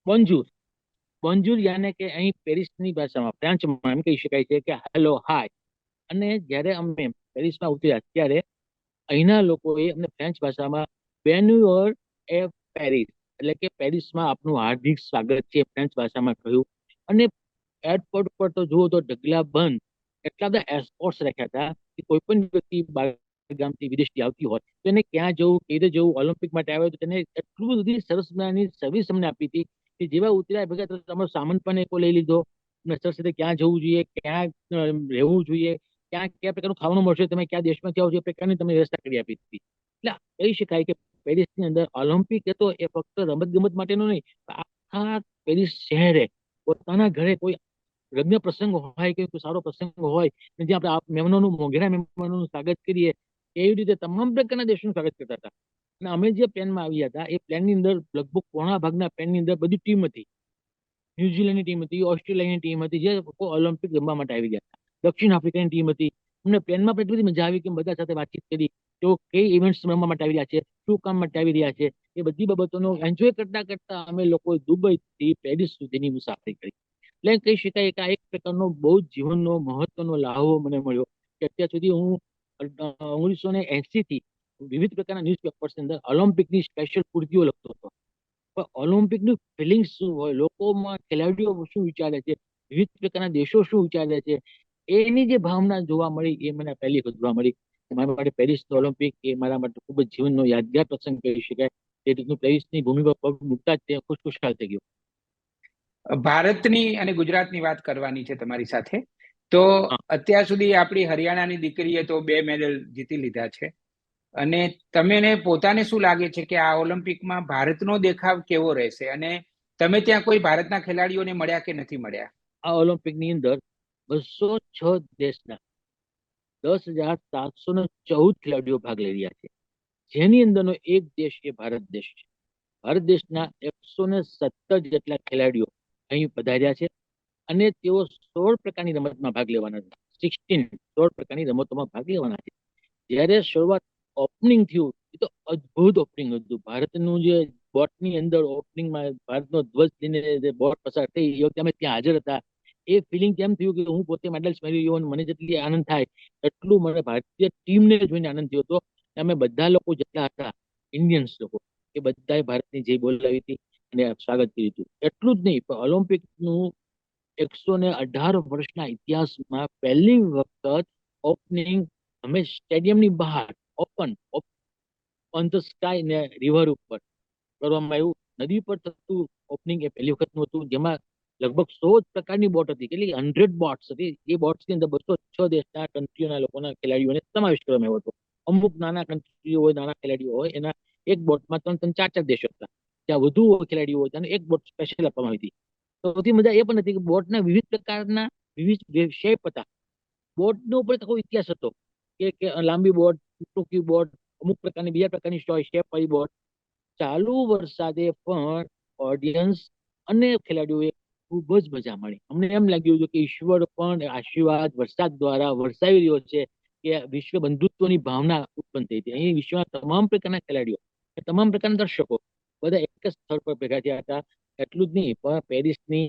બોન્જુર. બોન્જુર યાને કે અહીં પેરિસની ભાષામાં ફ્રાન્સમાં એમ કહી શકાય છે કે હેલો હાય. અને જ્યારે અમે પેરિસમાં ઉતર્યા ત્યારે અહીંના લોકોએ અમને ફ્રેન્ચ ભાષામાં બેન્યુઅર એ પેરિસ, એટલે કે પેરિસમાં આપનું હાર્દિક સ્વાગત છે, ફ્રેન્ચ ભાષામાં કહ્યું. અને એરપોર્ટ પર તો જુઓ તો ઢગલા બંધ, એટલા બધા એસ્કોર્ટ્સ રાખ્યા હતા કે કોઈ પણ વ્યક્તિ બહાર ગામથી વિદેશથી આવતી હોય તો એને ક્યાં જવું, કઈ રીતે જવું, ઓલિમ્પિક માટે આવ્યો તો તેને એટલું બધી સરસ મજાની સર્વિસ અમને આપી હતી કે જેવા ઉતર્યા ભેગા તો તમારો સામાન પણ એકો લઈ લીધો, અને સર સાથે ક્યાં જવું જોઈએ, ક્યાં રહેવું જોઈએ, ક્યાં કયા પ્રકારનું ખાવાનું મળશે, તમે કયા દેશમાંથી આવો છો, એ પ્રકારની તમે વ્યવસ્થા કરી આપી હતી. એટલે કહી શકાય કે પેરિસની અંદર ઓલિમ્પિક હતો એ ફક્ત રમત ગમત માટેનો નહીં, આખા પેરિસ શહેરે પોતાના ઘરે કોઈ લગ્ન પ્રસંગ હોય કે કોઈ સારો પ્રસંગ હોય ને જે આપણે મહેમાનોનું, મોંઘેરા મહેમાનોનું સ્વાગત કરીએ એવી રીતે તમામ પ્રકારના દેશોનું સ્વાગત કરતા હતા. અને અમે જે પ્લેનમાં આવ્યા હતા એ પ્લેનની અંદર લગભગ પોણા ભાગના પ્લેનની અંદર બધી ટીમ હતી. ન્યુઝીલેન્ડની ટીમ હતી, ઓસ્ટ્રેલિયાની ટીમ હતી, જે લોકો ઓલિમ્પિક રમવા માટે આવી ગયા હતા. દક્ષિણ આફ્રિકાની ટીમ હતી. અમને પ્લેનમાં પણ એટલી બધી મજા આવી કે બધા સાથે વાતચીત કરી, તેઓ કઈ ઇવેન્ટ્સ રમવા માટે આવી રહ્યા છે, શું કામ માટે આવી રહ્યા છે, એ બધી બાબતોનો એન્જોય કરતા કરતા અમે લોકોએ દુબઈથી પેરિસ સુધીની મુસાફરી કરી. એટલે કહી શકાય કે આ એક પ્રકારનો બહુ જ જીવનનો મહત્વનો લાહો મને મળ્યો કે અત્યાર સુધી હું 1980 થી વિવિધ પ્રકારના ન્યૂઝપેપર્સની અંદર ઓલિમ્પિકની સ્પેશિયલ પૂર્તિઓ લખતો હતો. પણ ઓલિમ્પિકનું ફિલિંગ્સ શું હોય, લોકોમાં ખેલાડીઓ શું વિચારે છે, વિવિધ પ્રકારના દેશો શું વિચારે છે, એની જે ભાવના જોવા મળી એ મને પહેલી વખત જોવા મળી. મારા માટે પેરિસ ઓલિમ્પિક એ મારા માટે ખૂબ જ જીવનનો યાદગાર પ્રસંગ કહી શકાય. એ રીતનું પેરિસની ભૂમિ પર પગ મૂકતા જ તે ખુશખુશાલ થઈ ગયો. ભારતની અને ગુજરાતની વાત કરવાની છે તમારી સાથે. તો હા. અત્યાર સુધી આપણી હરિયાણાની દીકરીએ તો 2 મેડલ જીતી લીધા છે. અને તમને પોતાને શું લાગે છે કે આ ઓલિમ્પિકમાં ભારતનો દેખાવ કેવો રહેશે? અને તમે ત્યાં કોઈ ભારતના ખેલાડીઓને મળ્યા કે નથી મળ્યા? આ ઓલિમ્પિકની અંદર 206 દેશના 10,714 ખેલાડીઓ ભાગ લઈ રહ્યા છે, જેની અંદરનો એક દેશ એ ભારત દેશ છે. ભારત દેશના 117 જેટલા ખેલાડીઓ અહીં પધાર્યા છે અને તેઓ 16 પ્રકારની રમતમાં ભાગ લેવાના છે. 16 પ્રકારની રમતોમાં ભાગ લેવાના છે. જ્યારે શરૂઆત ઓપનિંગ થયું એ તો અદ્ભુત ઓપનિંગ હતું. ભારતનું જે બોટની અંદર ઓપનિંગમાં ભારતનો ધ્વજ લઈને જે બોટ પસાર થઈ એ વખતે અમે ત્યાં હાજર હતા. એ ફિલિંગ કેમ થયું કે હું પોતે મેડલ્સ મેળવી રહ્યો અને મને જેટલી આનંદ થાય એટલું મને ભારતીય ટીમને જોઈને આનંદ થયો હતો. અમે બધા લોકો જેટલા હતા ઇન્ડિયન્સ લોકો એ બધાએ ભારતની જય બોલાવી હતી અને સ્વાગત કર્યું હતું. એટલું જ નહીં પણ ઓલિમ્પિકનું 118 વર્ષના ઇતિહાસમાં પહેલી વખત ઓપનિંગ અમે સ્ટેડિયમની બહાર ઓપન ઓન ધ સ્કાય ને રિવર ઉપર કરવામાં આવ્યું. નદી પર થતું ઓપનિંગ એ પહેલી વખતનું હતું, જેમાં લગભગ 100 પ્રકારની બોટ હતી, કેટલી 100 બોટ્સ હતી. એ બોટ્સ ની અંદર 206 દેશના કન્ટ્રીઓના લોકોના ખેલાડીઓને સમાવેશ કરવામાં આવ્યો હતો. અમુક નાના કન્ટ્રીઓ હોય, નાના ખેલાડીઓ હોય, એના એક બોટમાં 3-3, 4-4 દેશો હતા. ત્યાં વધુ ખેલાડીઓ હોય તેને એક બોટ સ્પેશિયલ આપવામાં આવી હતી. સૌથી મજા એ પણ હતી કે બોટના વિવિધ પ્રકારના વિવિધ શેપ હતા. બોટનો પણ આખો ઇતિહાસ હતો કે લાંબી બોટ, ટૂંકી બોટ, અમુક પ્રકારની બીજા પ્રકારની શેપ વાળી બોટ. ચાલુ વરસાદે પણ ઓડિયન્સ અને ખેલાડીઓએ ખૂબ જ મજા માણી. અમને એમ લાગ્યું હતું કે ઈશ્વર પણ આશીર્વાદ વરસાદ દ્વારા વરસાવી રહ્યો છે, કે વિશ્વ બંધુત્વની ભાવના ઉત્પન્ન થઈ હતી. અહીં વિશ્વના તમામ પ્રકારના ખેલાડીઓ, તમામ પ્રકારના દર્શકો બધા એક જ સ્થળ પર ભેગા થયા હતા. એટલું જ નહીં પણ પેરિસની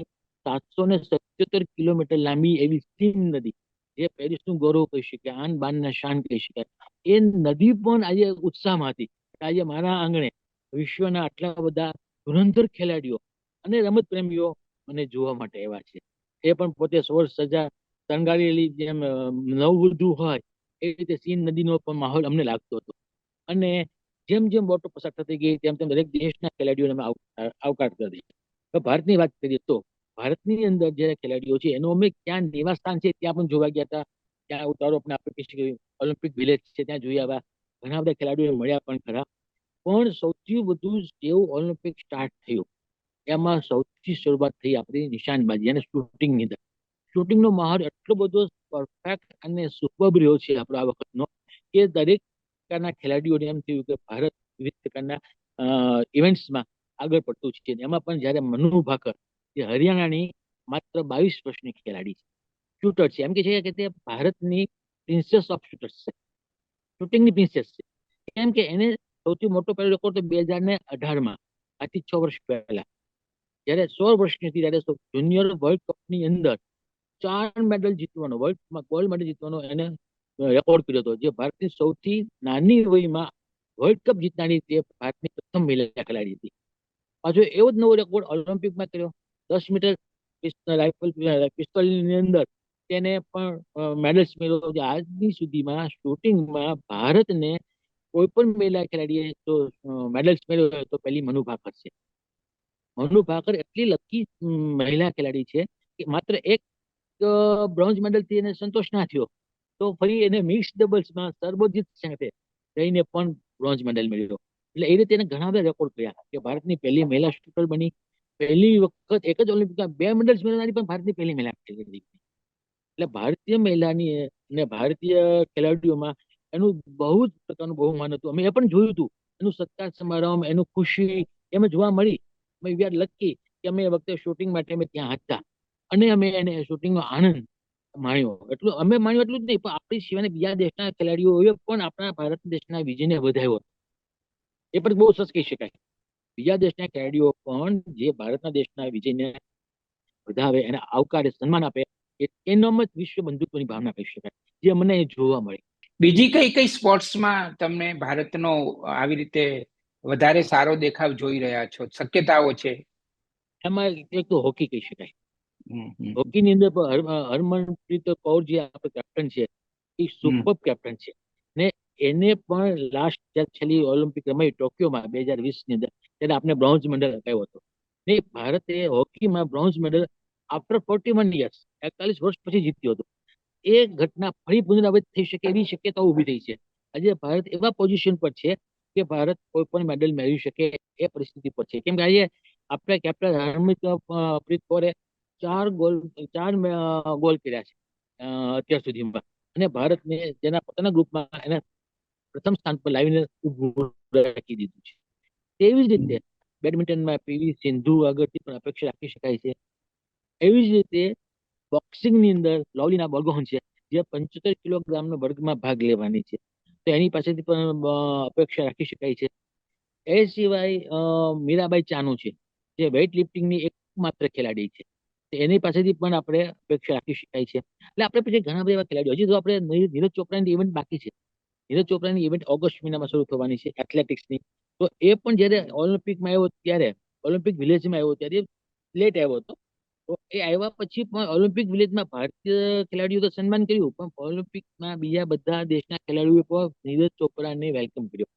777 કિલોમીટર લાંબી એવી સીન નદી, જે પેરિસનું ગૌરવ કહી શકાય, આન બાન ના શાન કહી શકાય, એ નદી પણ આજે ઉત્સાહમાં હતી. આજે મારા આંગણે વિશ્વના આટલા બધા ધુરંધર ખેલાડીઓ અને રમત પ્રેમીઓ મને જોવા માટે આવ્યા છે. એ પણ પોતે સોળ સજા તંગાળેલી જેમ નવવધુ હોય એ રીતે સીન નદીનો પણ માહોલ અમને લાગતો હતો. અને જેમ જેમ બોટો પસાર થતી ગઈ તેમ તેમ દરેક દેશના ખેલાડીઓને અમે આવકાર કરી. ભારતની વાત કરીએ તો ભારતની અંદર જે ખેલાડીઓ છે એનું અમે ક્યાં નિવાસ સ્થાન છે ત્યાં પણ જોવા ગયા હતા. ત્યાં ઉતારો આપણે ઓલિમ્પિક વિલેજ છે ત્યાં જોઈ આવ્યા. ઘણા બધા ખેલાડીઓ મળ્યા પણ ખરા. પણ સૌથી વધુ જેવું ઓલિમ્પિક સ્ટાર્ટ થયું એમાં સૌથી શરૂઆત થઈ આપણી નિશાનબાજી અને શૂટિંગની અંદર. શૂટિંગનો માહોલ એટલો બધો પરફેક્ટ અને સુપર્બ રહ્યો છે આપણો આ વખતનો કે દરેક પ્રકારના ખેલાડીઓને એમ થયું કે ભારત વિવિધ પ્રકારના ઇવેન્ટ્સમાં આગળ પડતું છે. એમાં પણ જયારે મનુ ભાકર જે હરિયાણાની માત્ર 22 વર્ષની ખેલાડી છે, શૂટર છે, એમ કે છે કે તે ભારતની પ્રિન્સેસ ઓફ શૂટર્સ છે, શૂટિંગની પ્રિન્સેસ છે. કેમ કે એને સૌથી મોટો પહેલો રેકોર્ડ તો 2018માં, આજથી 6 વર્ષ પહેલા જ્યારે 16 વર્ષની હતી ત્યારે જુનિયર વર્લ્ડ કપની અંદર 4 મેડલ જીતવાનો, વર્લ્ડ ગોલ્ડ મેડલ જીતવાનો એને રેકોર્ડ કર્યો હતો, જે ભારતની સૌથી નાની વયમાં વર્લ્ડ કપ જીતનારી તે ભારતની પ્રથમ મહિલા ખેલાડી હતી. પાછો એવો જ નવો રેકોર્ડ ઓલિમ્પિકમાં કર્યો. 10 મીટર રાઇફલ પિસ્તોલની અંદર તેને પણ મેડલ્સ મેળવ્યો. આજની સુધીમાં શૂટિંગમાં ભારતને કોઈ પણ મહિલા ખેલાડીએ તો મેડલ્સ મેળવ્યો તો પહેલી મનુ ભાકર છે. મનુ ભાકર એટલી લકી મહિલા ખેલાડી છે કે માત્ર એક બ્રોન્ઝ મેડલ થી એને સંતોષ ના થયો, તો ફરી એને મિક્સ ડબલ્સમાં સર્વોજીત સાથે રહીને પણ બ્રોન્ઝ મેડલ મેળવ્યો. એટલે એ રીતે એને ઘણા બધા રેકોર્ડ કર્યા કે ભારતની પહેલી મહિલા શૂટર બની, પહેલી વખત એક જ ઓલિમ્પિકમાં 2 મેડલ્સ મેળવનારી પણ ભારતની પહેલી મહિલા ખેલાડી. એટલે ભારતીય મહિલાની અને ભારતીય ખેલાડીઓમાં એનું બહુ જ પ્રકારનું બહુમાન હતું. અમે એ પણ જોયું હતું, એનું સત્કાર સમારંભ, એનું ખુશી એમાં જોવા મળી. વી આર લકી કે અમે એ વખતે શૂટિંગ માટે અમે ત્યાં હતા અને અમે એને શૂટિંગનો આનંદ માણ્યો. એટલું અમે માણ્યું એટલું જ નહીં, પણ આપણી સિવાયના બીજા દેશના ખેલાડીઓએ પણ આપણા ભારત દેશના વિજયને વધાવ્યો. એ પણ બહુ સરસ કહી શકાય. બીજા દેશના ખેલાડીઓ પણ જે ભારતના દેશના વિજયને વધાવે, એને આવકારે, સન્માન આપે, એનો જ વિશ્વ બંધુત્વની ભાવના કહી શકાય, જે મને જોવા મળી. બીજી કઈ કઈ સ્પોર્ટ્સમાં તમને ભારતનો આવી રીતે વધારે સારો દેખાવ જોઈ રહ્યા છો, શક્યતાઓ છે? એમાં એક તો હોકી કહી શકાય. હોકીની અંદર હરમનપ્રીત કૌર જે આપણે કેપ્ટન છે એ સુપર કેપ્ટન છે ને એને પણ લાસ્ટ છેલ્લી ઓલિમ્પિક રમાઈ ટોક્યોમાં 2020 ની અંદર ત્યારે આપણે બ્રોન્ઝ મેડલ અપાયો હતો ને ભારતે હોકીમાં બ્રોન્ઝ મેડલ આફ્ટર 41 યર્સ 41 વર્ષ પછી જીત્યો હતો. એ ઘટના ફરી પુનરાવૃત્ત થઈ શકે એવી શક્યતાઓ ઉભી થઈ છે. આજે ભારત એવા પોઝિશન પર છે કે ભારત કોઈ પણ મેડલ મેળવી શકે એ પરિસ્થિતિ પર છે. કેમ કે આજે આપણે કેપ્ટન હરમનપ્રીત કૌરે 4 ગોલ કર્યા છે અત્યાર સુધીમાં, અને ભારતને જેના પોતાના ગ્રુપમાં એને પ્રથમ સ્થાન પર લાવીને ઉભું રાખી દીધું છે. તેવી જ રીતે બેડમિન્ટનમાં પીવી સિંધુ આગળથી પણ અપેક્ષા રાખી શકાય છે. એવી જ રીતે બોક્સિંગની અંદર લવલીના બોર્ગોહન છે, જે 75 કિલોગ્રામના વર્ગમાં ભાગ લેવાની છે, તો એની પાસેથી પણ અપેક્ષા રાખી શકાય છે. એ સિવાય મીરાબાઈ ચાનુ છે, જે વેઇટ લિફ્ટિંગની એકમાત્ર ખેલાડી છે, એની પાસેથી પણ આપણે અપેક્ષા રાખી શકાય છે. એટલે આપણે પછી ઘણા બધા એવા ખેલાડીઓ, હજી તો આપણે નીરજ ચોપરાની ઇવેન્ટ બાકી છે. નીરજ ચોપરાની ઇવેન્ટ ઓગસ્ટ મહિનામાં શરૂ થવાની છે એથ્લેટિક્સની. તો એ પણ જયારે ઓલિમ્પિકમાં આવ્યો ત્યારે, ઓલિમ્પિક વિલેજમાં આવ્યો ત્યારે લેટ આવ્યો હતો. તો એ આવ્યા પછી પણ ઓલિમ્પિક વિલેજમાં ભારતીય ખેલાડીઓ તો સન્માન કર્યું, પણ ઓલિમ્પિકમાં બીજા બધા દેશના ખેલાડીઓએ પણ નીરજ ચોપરાને વેલકમ કર્યો.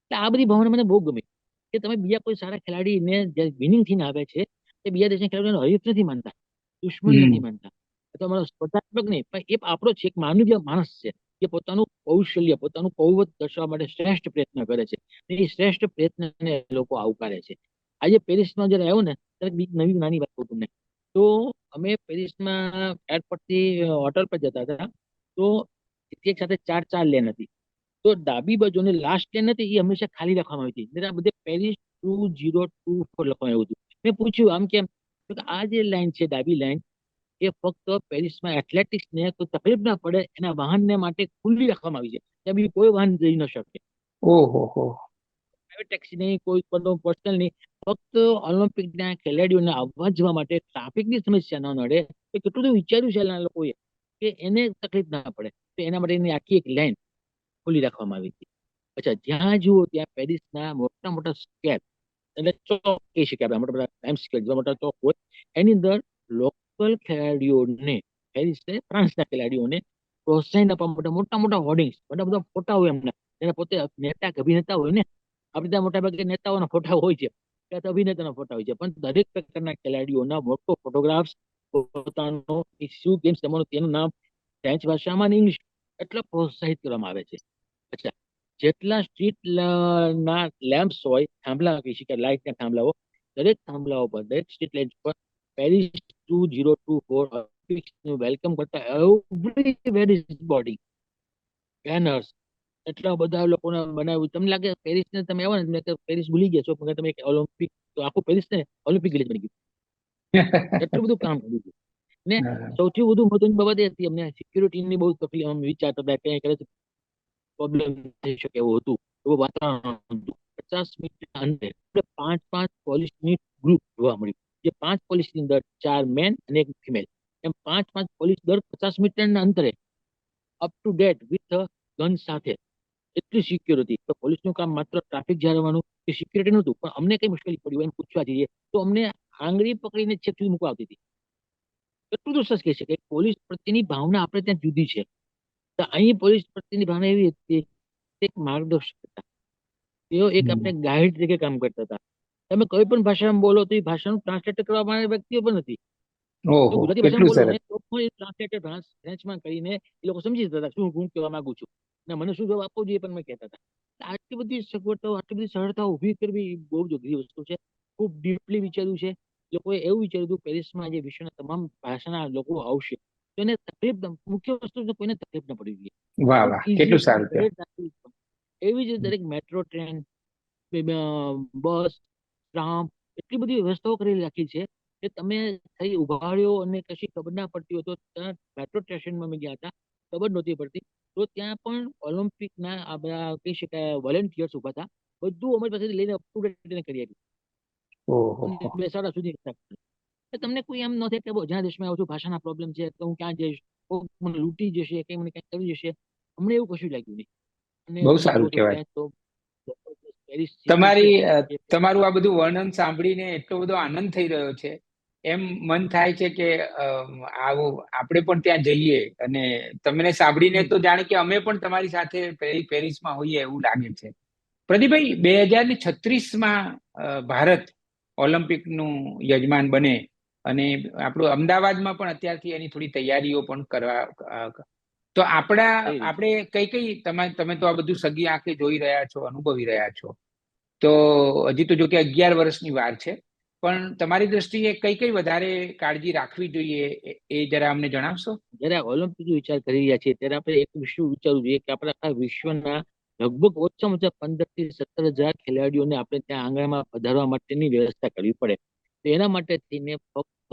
એટલે આ બધી ભાવના મને બહુ ગમી કે તમે બીજા કોઈ સારા ખેલાડીને વિનિંગ થઈને આવે છે એ બીજા દેશના ખેલાડીઓને હરીફ નથી માનતા, દુશ્મન નથી માનતા. તો અમારો સ્પર્ધાત્મક નહીં, પણ એ આપણો છે, એક માનવીય માણસ છે જે પોતાનું કૌશલ્ય, પોતાનું કૌવત દર્શાવવા માટે શ્રેષ્ઠ પ્રયત્ન કરે છે. એ શ્રેષ્ઠ પ્રયત્નને લોકો આવકારે છે. આજે પેરિસમાં જયારે આવ્યો ને ત્યારે બીજી નવી નાની વાત કહું તમને. તો અમે પેરિસમાં એરપોર્ટથી હોટલ પર જતા હતા, તો એક સાથે 4 લેન હતી. તો ડાબી બાજુની લાસ્ટ લેન હતી એ હંમેશા ખાલી રાખવામાં આવી હતી. આ બધે પેરિસ 2024 લખવામાં આવ્યું હતું. મેં પૂછ્યું આમ કેમ, તો આ જે લાઈન છે ડાબી લાઈન, એ ફક્ત પેરિસમાં એથ્લેટિક્સને કોઈ તકલીફ ના પડે એના વાહનને માટે ખુલ્લી રાખવામાં આવી છે. ત્યાં બી કોઈ વાહન જઈ ન શકે. ઓહો, પ્રાઇવેટ ટેક્સી નહીં, કોઈ પર્સનલ નહીં, ફક્ત ઓલિમ્પિકના ખેલાડીઓને આવવા જવા માટે ટ્રાફિકની સમસ્યા ન નડે. એ કેટલું બધું વિચાર્યું છે એના લોકોએ કે એને તકલીફ ના પડે, તો એના માટેની આખી એક લાઈન ખુલ્લી રાખવામાં આવી હતી. અચ્છા, જ્યાં જુઓ ત્યાં પેરિસના મોટા મોટા સ્ક્વેર, એટલે ચોક કહી શકાય આપણે, મોટા મોટા ટાઈમ સ્ક્વેર જેવા મોટા ચોક હોય, એની અંદર લોકલ ખેલાડીઓને, પેરિસને ફ્રાન્સના ખેલાડીઓને પ્રોત્સાહન આપવા માટે મોટા મોટા હોર્ડિંગ્સ, મોટા બધા ફોટા હોય એમના, એને પોતે નેતા અભિનેતા હોય ને, આપણે ત્યાં મોટા ભાગે નેતાઓના ફોટા હોય છે, ત્યાં તો અભિનેતાના ફોટા હોય છે, પણ દરેક પ્રકારના ખેલાડીઓના મોટો ફોટોગ્રાફ્સ, પોતાનો શું ગેમ્સ રમવાનું તેનું નામ ફ્રેન્ચ ભાષામાં અને ઇંગ્લિશ, એટલે પ્રોત્સાહિત કરવામાં આવે છે. અચ્છા, જેટલા સ્ટ્રીટ ના લેમ્પ્સ હોય, થાંભલા કહી શકાય, લાઇટના થાંભલાઓ, દરેક થાંભલાઓ પર, દરેક સ્ટ્રીટ લાઇટ પર પેરિસ 2024 વેલકમ કરતા એવરી વેરી બોડી બેનર્સ, એટલા બધા લોકોને બનાવ્યું. તમને લાગે પેરિસ ને તમે આવો ને પેરિસ ભૂલી ગયા છો, પણ તમે ઓલિમ્પિક, તો આખું પેરિસ ને ઓલિમ્પિક વિલેજ બની ગયું. એટલું બધું કામ કર્યું હતું. ને સૌથી વધુ મહત્વની બાબત એ હતી, અમને સિક્યુરિટીની બહુ તકલીફ, અમે વિચારતા હતા ક્યાંય કદાચ પ્રોબ્લેમ થઈ શકે એવું હતું, એવું વાતાવરણ હતું. 50 મિનિટ અંદર 5 પોલીસની ગ્રુપ જોવા મળ્યું. જે 5 પોલીસની અંદર 4 મેન અને 1 ફિમેલ, એમ 5 પોલીસ દર 50 મીટરના અંતરે up to date with gun સાથે, એટલી સિક્યોરિટી. તો પોલીસનું કામ માત્ર ટ્રાફિક જાળવવાનું કે સિક્યોરિટી નહોતું, પણ અમને કઈ મુશ્કેલી પડી હોય એને પૂછવા જઈએ તો અમને આંગળી પકડીને છેક સુધી મૂકવા આવતી હતી. એટલું તો સચ કહી શકે પોલીસ પ્રત્યેની ભાવના આપણે ત્યાં જુદી છે. તો અહીં પોલીસ પ્રત્યેની ભાવના એવી હતી, એક માર્ગદર્શક હતા, તેઓ એક આપણે ગાઈડ તરીકે કામ કરતા હતા. તમે કોઈ પણ ભાષામાં બોલો તો એ ભાષાનું ટ્રાન્સલેટ કરવા વાળા વ્યક્તિઓ પણ નથી. તો ઓહો, ગુજરાતી ભાષામાં કેટલું બોલો સરસ. ને તો પણ એ ટ્રાન્સલેટેડ ફ્રેન્ચમાં કરીને એ લોકો સમજી જતા હતા શું હું કહેવા માંગુ છું ને મને શું જવાબ આપવો જોઈએ પણ મેં કહેતા હતા. આટલી બધી સગવડતાઓ, આટલી બધી સરળતાઓ ઊભી કરવી એ બહુ જ અઘરી વસ્તુ છે. ખૂબ ડીપલી વિચાર્યું છે. લોકોએ એવું વિચાર્યું હતું પેરિસમાં જે વિશ્વના તમામ ભાષાના લોકો આવશે તો એને તકલીફ, મુખ્ય વસ્તુ છે કોઈને તકલીફ ન પડવી જોઈએ, વાહ એકદમ વાહ, ઈઝી કેટલું સારું છે. એવી જ દરેક મેટ્રો ટ્રેન, બસ, ટ્રામ, એટલી બધી વ્યવસ્થાઓ કરેલી રાખી છે કે તમે થઈ ઉભા રહ્યો અને કશી ખબર ના પડતી હોય તો ત્યાં મેટ્રો સ્ટેશનમાં અમે ગયા હતા, ખબર નહોતી પડતી તો ત્યાં પણ ઓલિમ્પિકના આ બધા કહી શકાય વોલેન્ટિયર્સ ઉભા હતા, બધું અમારી પાસેથી લઈને અપ ટુ ડેટ કરી આપ્યું અને ઓહો. બેસાડા સુધી તમને કોઈ એમ ન થાય કે જ્યાં દેશમાં આવું છું ભાષાના પ્રોબ્લેમ છે તો હું ક્યાં જઈશ, કોક મને લૂંટી જશે કે મને કંઈક કરી જશે, અમને એવું કશું લાગ્યું નહીં. અને બહુ તમે જુઓ સારું તો કહેવાય. ત્યાં તો પેરિસ સિટી છે. તમારું આ બધું વર્ણન સાંભળીને એટલો બધો આનંદ થઈ રહ્યો છે, એમ મન થાય છે કે આવું આપણે પણ ત્યાં જઈએ. અને તમને સાંભળીને તો જાણે કે અમે પણ તમારી સાથે પેરિસમાં હોઈએ એવું લાગે છે. પ્રદીપભાઈ, 2036માં ભારત ઓલિમ્પિકનું યજમાન બને અને આપણું અમદાવાદમાં પણ અત્યારથી એની થોડી તૈયારીઓ પણ કરવા, તો આપણે કઈ તમે તો આ બધું સગી આંખે જોઈ રહ્યા છો, અનુભવી રહ્યા છો, તો હજી તો જો કે 11 વર્ષની વાર છે, પણ તમારી દ્રષ્ટિએ કઈ વધારે કાળજી રાખવી જોઈએ એ જરા અમને જણાવશો? જયારે ઓલિમ્પિક વિચાર કરી રહ્યા છીએ ત્યારે આપણે એક વિષય વિચારવું જોઈએ કે આપણે આખા વિશ્વના લગભગ ઓછામાં ઓછા 15 થી 17 હજાર ખેલાડીઓને આપણે ત્યાં આંગણામાં પધારવા માટેની વ્યવસ્થા કરવી પડે. તો એના માટે થઈને ફક્ત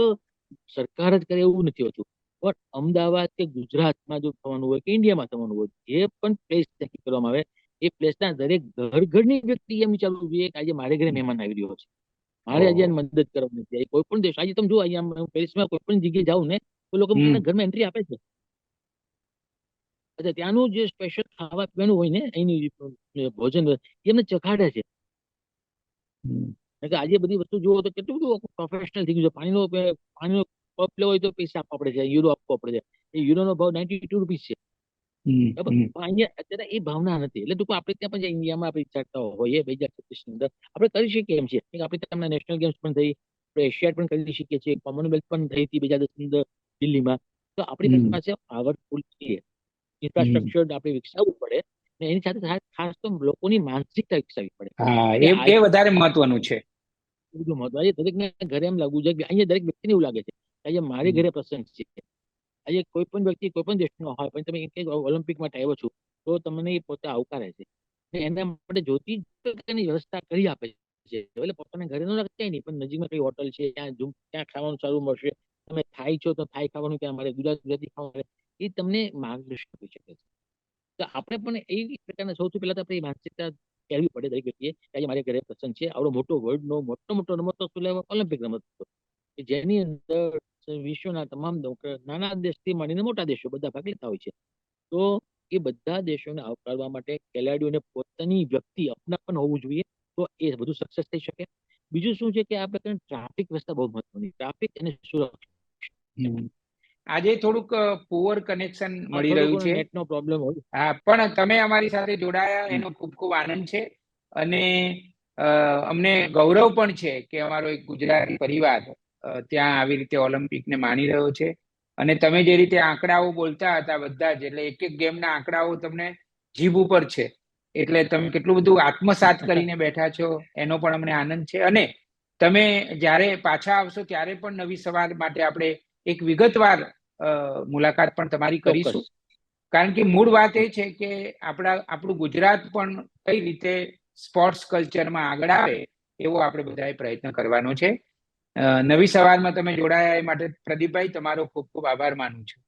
સરકાર જ કરે એવું નથી હોતું, પણ અમદાવાદ કે ગુજરાતમાં જો થવાનું હોય કે ઇન્ડિયામાં થવાનું હોય, જે પણ પ્લેસ નક્કી કરવામાં આવે એ પ્લેસના દરેક ઘરની વ્યક્તિ એમ વિચારવું જોઈએ કે આજે મારે ઘરે મહેમાન આવી રહ્યો છે, મારે આજે ઓહો. મદદ કરવાની છે. કોઈ પણ દેશ આજે તમે જો અહીંયા પેરિસમાં કોઈ પણ જગ્યાએ જાવ ને તો લોકો મને હમ ઘરમાં એન્ટ્રી આપે છે. અચ્છા, ત્યાંનું જે સ્પેશિયલ ખાવા પીવાનું હોય ને એની ભોજન એમને ચખાડે છે. આજે બધી વસ્તુ જુઓ તો કેટલું બધું પ્રોફેશનલ થઈ ગયું છે. પાણીનો કપ લેવો હોય તો પૈસા આપવા પડે છે, યુરો આપવો પડે છે. એ યુરોનો ભાવ 92 રૂપીસ છે. બરાબર, હમ પણ અહીંયા અત્યારે એ ભાવના નથી. એટલે ટૂંકમાં આપણે ત્યાં પણ ઇન્ડિયામાં આપણે વિચારતા હોઈએ 2026 ની અંદર આપણે કરી શકીએ એમ છીએ. આપણે ત્યાં નેશનલ ગેમ્સ પણ થઈ, આપણે એશિયાડ પણ કરી શકીએ છીએ, કોમનવેલ્થ પણ થઈ હતી 2010 ની અંદર દિલ્હીમાં. તો આપણી હમ પાસે પાવરફુલ છીએ, હમ ઇન્ફ્રાસ્ટ્રક્ચર આપણે વિકસાવવું પડે ને એની સાથે સાથે ખાસ તો લોકોની માનસિકતા વિકસાવવી પડે હા, કે એ વધારે મહત્વનું છે. બધું મહત્વ. આજે દરેકને ઘરે એમ લાગવું જોઈએ કે અહીંયા દરેક વ્યક્તિને એવું લાગે છે કે આજે મારે ઘરે પ્રસંગ છે. આજે કોઈ પણ વ્યક્તિ કોઈ પણ દેશનો હોય પણ તમે એક ઓલિમ્પિક માટે આવ્યો છો તો તમને એ પોતે આવકારે છે, એના માટે જોતી પ્રકારની વ્યવસ્થા કરી આપે છે. એટલે પોતાને ઘરે ન રાખતા નહીં, પણ નજીકમાં કઈ હોટલ છે ત્યાં ખાવાનું સારું મળશે, તમે થાઈ છો તો થાઈ ખાવાનું ત્યાં મળે, ગુજરાતી ખાવાનું મળે, એ તમને માર્ગદર્શન આપી શકે છે. તો આપણે પણ એ પ્રકારના સૌથી પહેલા તો આપણે માનસિકતા કહેવી પડે દરેક વ્યક્તિએ કે આજે મારે ઘરે પ્રસંગ છે, આવડો મોટો વર્લ્ડનો મોટો રમત ઓલિમ્પિક રમત કે જેની અંદર વિશ્વના તમામ નાના દેશથી માંડીને મોટા દેશો બધા ભાગ લેતા હોય છે. તો એ બધા દેશોને આવકારવા માટે ખેલાડીઓને પોતાની વ્યક્તિ અપનાપન હોવું જોઈએ, તો એ બધું સક્સેસ થઈ શકે. બીજું શું છે કે આ પ્રકારની ટ્રાફિક વ્યવસ્થા બહુ મહત્વની, ટ્રાફિક અને સુરક્ષા. આજે થોડુંક પુઅર કનેક્શન આ મળી થોડો રહ્યું ઘણો છે. નેટનો પ્રોબ્લેમ હોય. હા, પણ તમે અમારી સાથે જોડાયા એનો ખૂબ ખૂબ આનંદ છે. અને અમને ગૌરવ પણ છે કે અમારો એક ગુજરાતી પરિવાર ત્યાં આવી રીતે ઓલિમ્પિકને માણી રહ્યો છે. અને તમે જે રીતે આંકડાઓ બોલતા હતા બધા જ, એટલે એક ગેમના આંકડાઓ તમને જીભ ઉપર છે, એટલે તમે કેટલું બધું આત્મસાત કરીને બેઠા છો એનો પણ અમને આનંદ છે. અને તમે જ્યારે પાછા આવશો ત્યારે પણ નવી સવાર માટે આપણે એક વિગતવાર મુલાકાત પણ તમારી ચોક્કસ. કરીશું. કારણ કે મૂળ વાત એ છે કે આપણું ગુજરાત પણ કઈ રીતે સ્પોર્ટ્સ કલ્ચરમાં આગળ આવે એવો આપણે બધાએ પ્રયત્ન કરવાનો છે. નવી સવારમાં તમે જોડાયા એ માટે પ્રદીપભાઈ તમારો ખૂબ ખૂબ આભાર માનું છું.